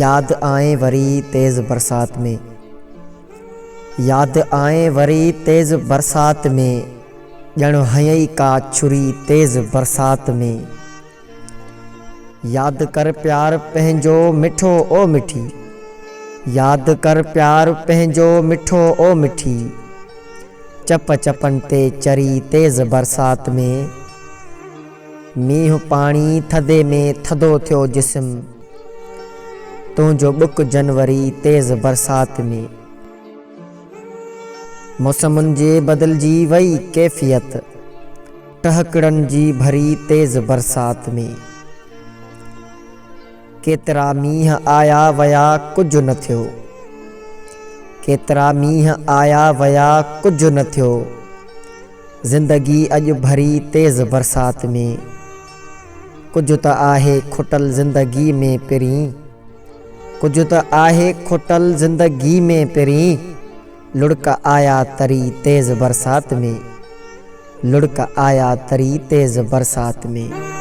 याद आए वरी तेज़ बरसात में, याद आए वरी तेज़ बरसात में, ॼण हयई का छुरी तेज़ बरसात में। याद कर प्यार पंहिंजो मिठो ओ मिठी, याद कर प्यार पंहिंजो मिठो ओ मिठी, चप चपन ते चरी तेज़ बरसात में। मींहुं पाणी थदे में थदो थियो जिस्म, तुंहिंजो बुक जनवरी तेज़ बरसात में। मौसमुनि जे बदिलजी वई कैफ़ियत, टहकड़नि जी भरी तेज़ बरसात में। केतिरा मींहं आया वया कुझु न थियो, केतिरा मींहं आया वया कुझु न थियो, ज़िंदगी अॼु भरी तेज़ बरसात में। कुझु त आहे खुटल ज़िंदगी में पहिरीं, कुझु त आहे खुटल ज़िंदगी में पहिरीं, लुढ़क आया तरी तेज़ बरसात में, लुढ़क आया तरी तेज़ बरसात में।